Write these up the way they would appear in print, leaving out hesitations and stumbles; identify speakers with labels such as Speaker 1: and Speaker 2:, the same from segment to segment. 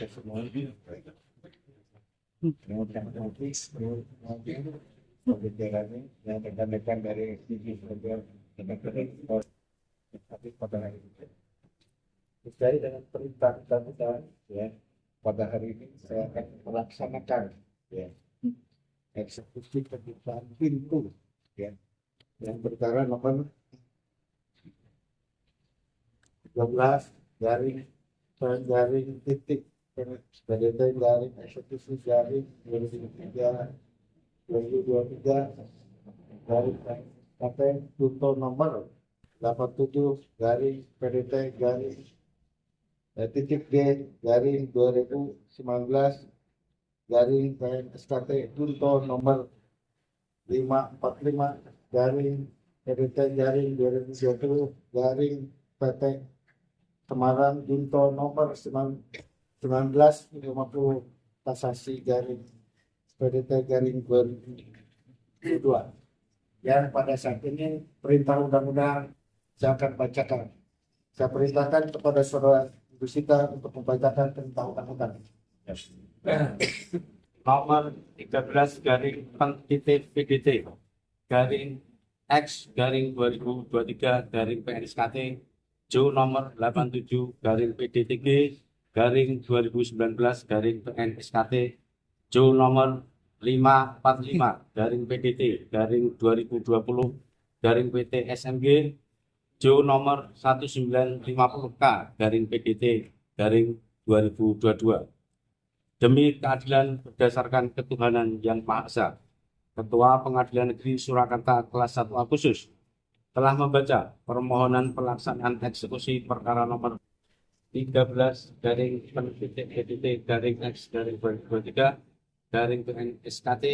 Speaker 1: kita semua ini pembicaraan yang rekan-rekan dari sisi kerja rekan-rekan tapi pada hari ini sesuai dengan perintah kita ya pada hari ini saya akan melaksanakan ya eksekusi pembukaan pintu ya yang perkara nomor 13 garing titik PDT garing eksekusi garing 2023 garing KP Tunto nomor 87 garing PDT garing titik D garing 2019 garing PNSKT Tunto nomor 545 garing PDT garing 2020 garing PT Semarang Junto nomor 1950 kasasi garing PDT garing 2022 yang pada saat ini perintah undang-undang saya akan bacakan. Saya perintahkan kepada saudara Ibu Sita untuk membacakan perintah undang-undang.
Speaker 2: Yes. Nomor 13 garing titik PDT garing X garing 2023 garing PNSKT Jo nomor 87 garing PDTG garing 2019 garing PNSKT Jo nomor 545 garing PDT garing 2020 garing PT SMG Jo nomor 1950K garing PDT garing 2022. Demi keadilan berdasarkan ketuhanan yang Maha Esa, Ketua Pengadilan Negeri Surakarta kelas 1 Agustus telah membaca permohonan pelaksanaan eksekusi perkara nomor 13 garing PDT garing X garing 2023 garing PNSKT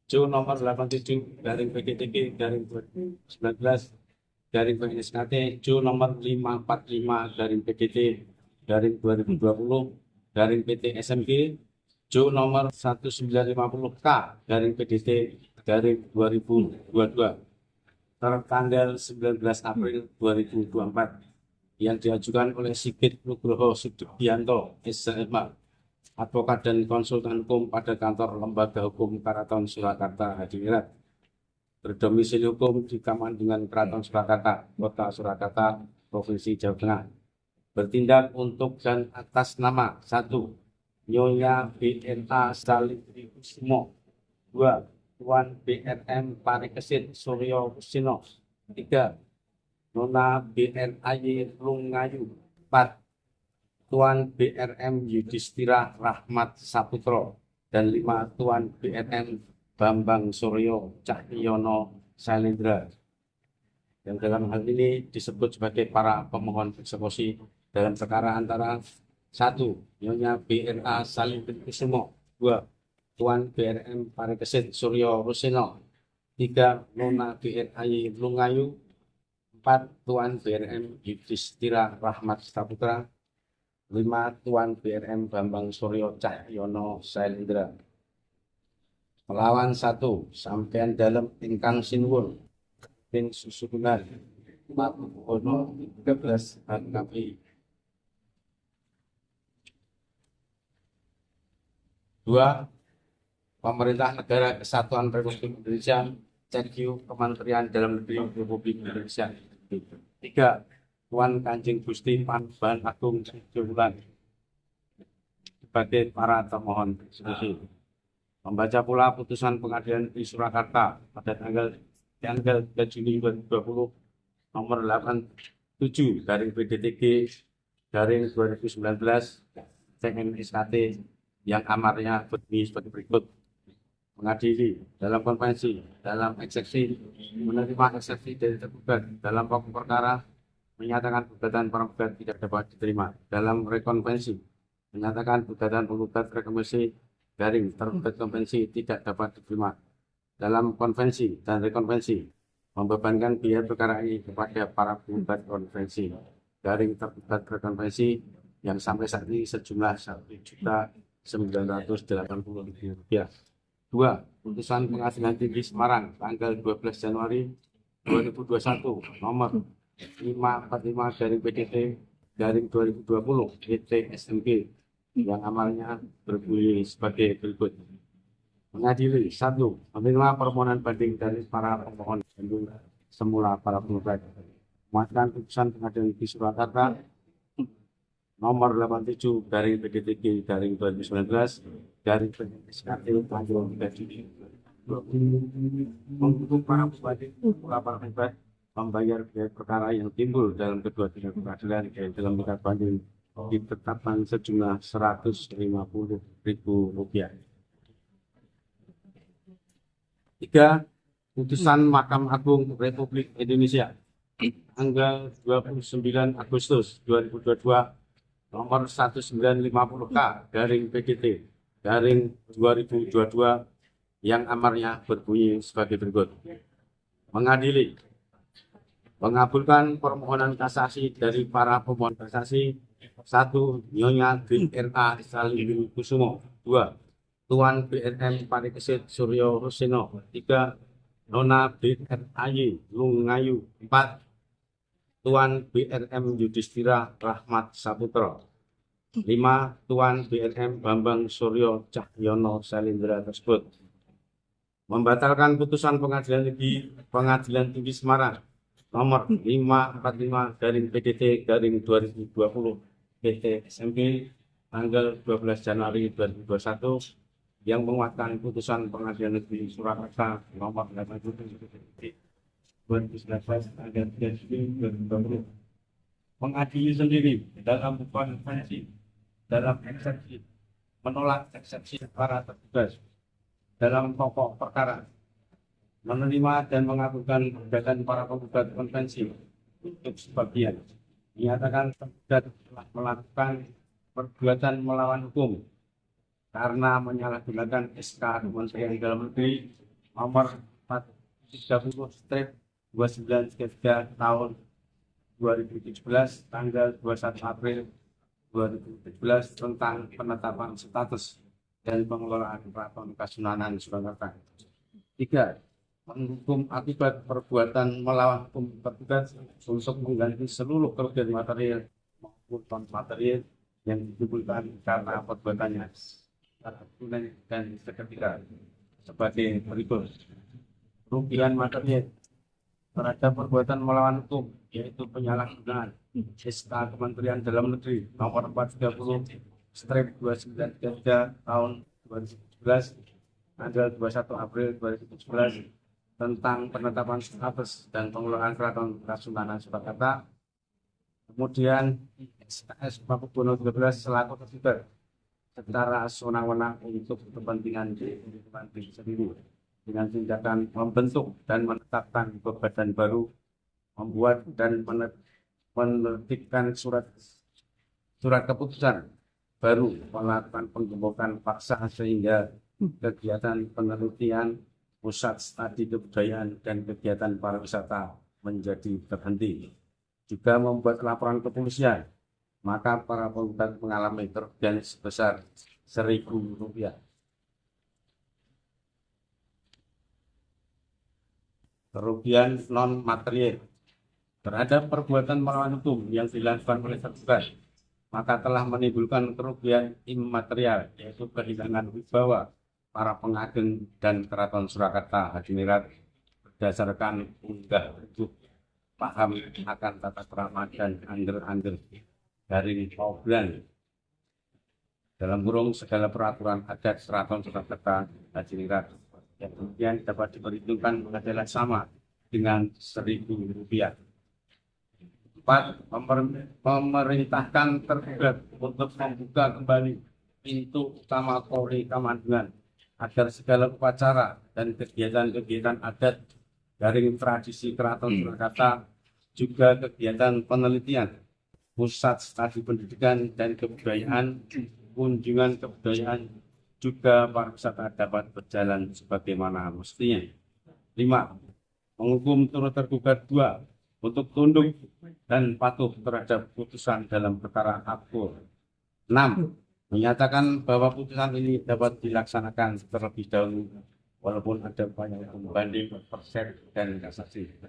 Speaker 2: Jo nomor 87 garing PDTG garing 2019 garing PNSKT Jo nomor 545 garing PDT garing 2020 garing PT SMG Jo nomor 1950K garing PDT garing 2022 tertanggal 19 April 2024 yang diajukan oleh Sigit Nugroho Sudianto SMA, advokat dan konsultan hukum pada kantor Lembaga Hukum Karaton Surakarta Hadirat, berdomisili hukum di Kamandungan Keraton Surakarta, Kota Surakarta, Provinsi Jawa Tengah, bertindak untuk dan atas nama 1. Nyonya BNA Salibri Kusimo, 2. Tuan BRM Parikesit Suryo Kusino, 3. Nona BNAY Lungayu, 4. Tuan BRM Yudhistira Rahmat Saputro, dan 5. Tuan BRM Bambang Suryo Cahyono Sailendra, yang dalam hal ini disebut sebagai para pemohon eksekusi dalam perkara antara 1. Nyonya BRA Salibri Kusimo, 2. Tuan BRM Parikesit Suryo Rusino, 3. Nona BRAY Lungayu, 4. Tuan BRM Yudhistira Rahmat Saputra, 5. Tuan BRM Bambang Suryo Cahyono Sailendra. Melawan 1. Sampean dalam ingkang sinuwun bin susunan Matuhono 13 HKPI. 2. Pemerintah Negara Kesatuan Republik Indonesia, CQ Kementerian Dalam Negeri Republik Indonesia. 3. Tuan Kanjeng Gusti Panembahan Agung Sejowilan sebagai para termohon eksekusi. Membaca pula putusan Pengadilan Negeri Surakarta pada tanggal 3 Juni 2020 nomor 87 garing PDTG garing 2019 CMSKT yang amarnya berbunyi sebagai berikut: mengadili dalam konvensi, dalam eksepsi, menerima eksepsi dari tergugat dalam pokok perkara, menyatakan gugatan penggugat tidak dapat diterima. Dalam rekonvensi, menyatakan gugatan penggugat rekonvensi garing tergugat konvensi tidak dapat diterima. Dalam konvensi dan rekonvensi, membebankan biaya perkara ini kepada para penggugat konvensi garing tergugat rekonvensi yang sampai saat ini sejumlah Rp1.980.000. 2. Putusan Pengadilan Tinggi Semarang tanggal 12 Januari 2021 nomor 545 garing PDT garing 2020 PT SMG yang amalnya berbunyi sebagai berikut. Mengadili, satu, menerima permohonan banding dari para pemohon banding semula para penggugat. Menguatkan putusan Pengadilan Negeri Surakarta nomor 87 garing PDTG garing 2019 garing PDSKT tanggal 3 Juni 2020 menghukum para pembanding semula para penggugat membayar biaya perkara yang timbul dalam kedua tingkat pengadilan yaitu dalam tingkat banding ditetapkan sejumlah Rp150.000. 3. Putusan Mahkamah Agung Republik Indonesia tanggal 29 Agustus 2022 nomor 1950K garing PDT garing 2022 yang amarnya berbunyi sebagai berikut. Mengadili, mengabulkan permohonan kasasi dari para pemohon kasasi. 1. Nyonya BRA Salim Kusumo. 2. Tuan BRM Parikesit Suryo Roseno. 3. Nona BRAY Lungayu. 4. Tuan BRM Yudhistira Rahmat Saputro. 5. Tuan BRM Bambang Suryo Cahyono Salindra tersebut. Membatalkan putusan Pengadilan Tinggi Semarang nomor 545 garing PDT garing 2020 PT SMP tanggal 12 Januari 2021 yang menguatkan putusan Pengadilan Negeri Surakarta nomor 87 2019 tanggal 3 Juni 2020 mengadili sendiri dalam konvensi dalam eksepsi menolak eksepsi para tergugat dalam pokok perkara, menerima dan mengabulkan gugatan para penggugat konvensi untuk sebagian menyatakan tergugat telah melakukan perbuatan melawan hukum karena menyalahgunakan SK Kementerian Dalam Negeri nomor 30/2933 tahun 2017 tanggal 21 April 2017 tentang penetapan status dan pengelolaan Keraton Kasunanan Surakarta. 3. Menghukum akibat perbuatan melawan hukum tergugat untuk mengganti seluruh kerugian material maupun non material yang ditimbulkan karena perbuatannya tunai dan seketika sebagai berikut. Kerugian material terhadap perbuatan melawan hukum yaitu penyalahgunaan SK Kementerian Dalam Negeri nomor 430/2933 tahun 2017 tanggal 21 April 2017 tentang penetapan status dan pengelolaan Keraton Kasunanan Surakarta. Kemudian SKS Pakubono 13 selaku tergugat secara sewenang-wenang untuk kepentingan lingkungan sendiri dengan tindakan membentuk dan menetapkan badan baru, membuat dan menerbitkan surat keputusan baru, melakukan penggembokan paksa sehingga kegiatan penelitian, pusat studi kebudayaan dan kegiatan pariwisata menjadi terhenti. Juga membuat laporan kepolisian, maka para penggugat mengalami kerugian sebesar Rp1.000. Kerugian non material terhadap perbuatan melawan hukum yang dilakukan oleh tergugat, maka telah menimbulkan kerugian imaterial yaitu kehilangan wibawa para pengageng dan Keraton Surakarta Hadiningrat berdasarkan unggah untuk paham akan tata krama dan angger-angger dari Paugeran dalam kurung segala peraturan adat Keraton Surakarta Hadiningrat yang kemudian dapat diperhitungkan adalah sama dengan Rp1.000. 4. Memerintahkan tergugat untuk membuka kembali pintu utama Polri Kamandungan agar segala upacara dan kegiatan-kegiatan adat garing tradisi Keraton Surakarta, juga kegiatan penelitian, pusat studi pendidikan dan kebudayaan, kunjungan kebudayaan, juga pariwisata dapat berjalan sebagaimana mestinya. 5. Menghukum turut tergugat 2 untuk tunduk dan patuh terhadap putusan dalam perkara akul. 6. Menyatakan bahwa putusan ini dapat dilaksanakan terlebih dahulu walaupun ada banyak banding, persep, dan kasasi.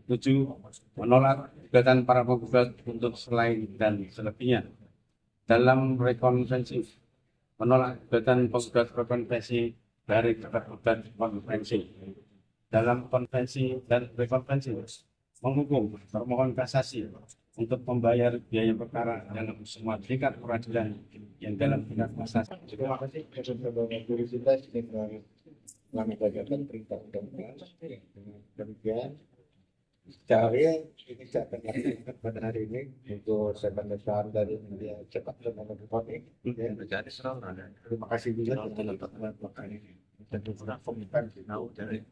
Speaker 2: 7. Menolak gugatan para penggugat untuk selain dan selebihnya. dalam rekonvensi menolak gugatan penggugat rekonvensi dari tergugat konvensi. Dalam konvensi dan rekonvensi menghukum termohon kasasi untuk membayar biaya perkara dalam semua tingkat peradilan yang dalam tingkat kasasi.
Speaker 1: Terima kasih kepada Saudara Jurisitas dengan mengamankan perintah undang-undang. Dengan demikian, secara real ini saya akan lakukan pada hari ini untuk sebentar dari media cetak dan elektronik. Terima kasih juga untuk makan ini. Tentu komitmen dari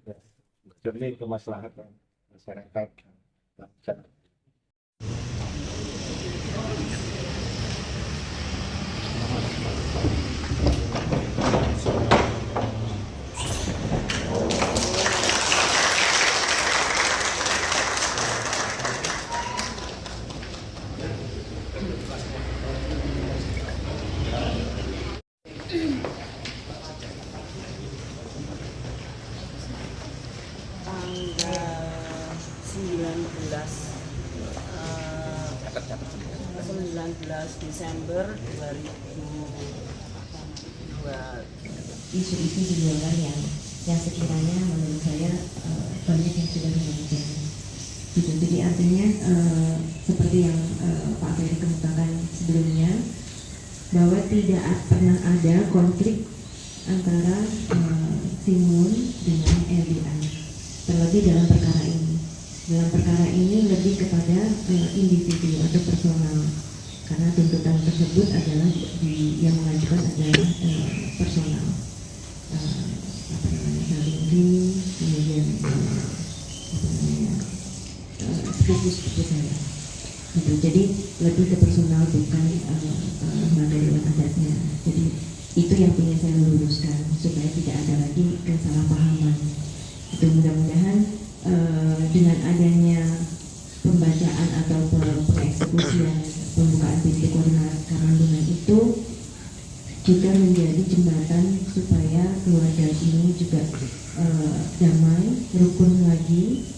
Speaker 1: jernih kemaslahatan masyarakat bangsa.
Speaker 3: Tanggal 19 Desember 2022.
Speaker 4: Isu-isu di luar yang sekiranya menurut saya banyak yang sudah dilakukan. Gitu. Jadi artinya seperti yang Pak Ferry kemukakan sebelumnya, bahwa tidak pernah ada konflik antara Simun dengan LDA, terlebih dalam perkara ini. Dalam perkara ini lebih kepada individu atau personal, karena tuntutan tersebut adalah yang mengajukan adalah personal, saling kemudian sepupu saya. Gitu. Jadi lebih ke personal, bukan materi adatnya. Jadi itu yang ingin saya luruskan supaya tidak ada lagi kesalahpahaman. Itu mudah-mudahan dengan adanya pembacaan atau pengeksekusian pembukaan pintu Karandungan itu juga menjadi jembatan supaya keluarga ini juga damai, rukun lagi,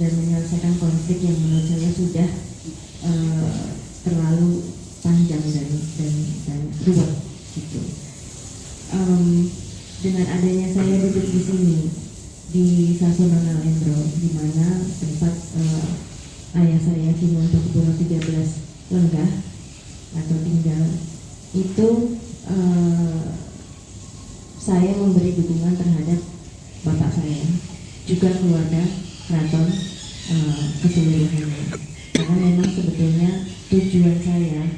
Speaker 4: dan menyelesaikan konflik yang menurut saya sudah terlalu panjang dan ruwet gitu. Dengan adanya saya duduk di sini di Sasono Nalendro, di mana tempat ayah saya Simun Pakuboro 13 lenggah atau tinggal, itu saya memberi dukungan terhadap bapak saya, juga keluarga keraton keseluruhannya. Karena memang sebetulnya tujuan saya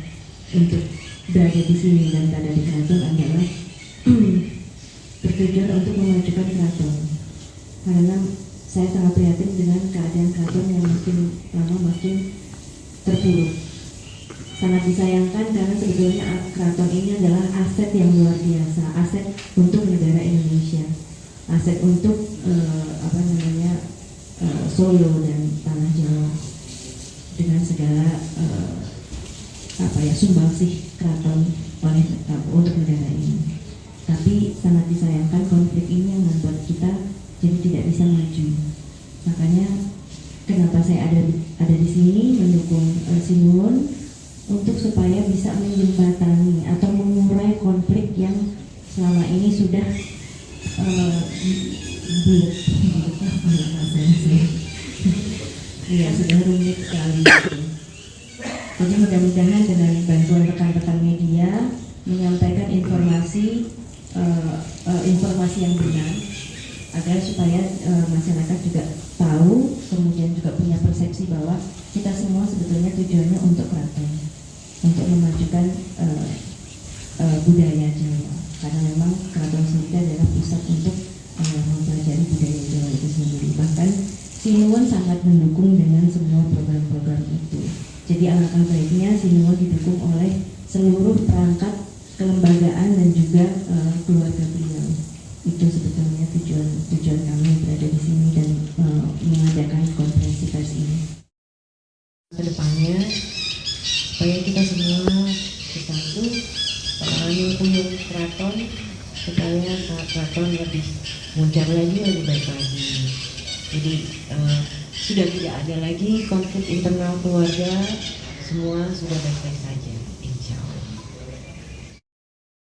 Speaker 4: untuk berada di sini dan berada di keraton adalah bertujuan untuk memajukan keraton. Karena saya sangat prihatin dengan keadaan keraton yang makin lama makin terpuruk. Sangat disayangkan karena sebetulnya keraton ini adalah aset yang luar biasa, aset untuk negara Indonesia, aset untuk Solo dan tanah Jawa, dengan segala sumbangsih keraton oleh untuk negara ini. Tapi sangat disayangkan konflik ini yang membuat kita jadi tidak bisa maju. Makanya kenapa saya ada di sini mendukung Simun untuk supaya bisa menjembatani atau mengurai konflik yang selama ini sudah sudah rumit sekali. Jadi mudah-mudahan dengan bantuan rekan-rekan media menyampaikan informasi yang benar, agar supaya masyarakat juga tahu, kemudian juga punya persepsi bahwa kita semua sebetulnya tujuannya untuk keraton, untuk memajukan budaya Jawa, karena memang keraton sendiri adalah pusat untuk mempelajari budaya Jawa itu sendiri. Bahkan Sinuwun sangat mendukung dengan semua program-program itu. Jadi alangkah baiknya Sinuwun didukung oleh seluruh perangkat kelembagaan dan juga keluarga beliau. Itu sebetulnya tujuan kami berada di sini dan mengadakan konferensi pers ini. Kedepannya supaya kita semua bersatu menyokong keraton supaya keraton lebih muncul lagi, lebih baik lagi. Jadi sudah tidak ada lagi konflik internal keluarga, semua sudah baik-baik saja.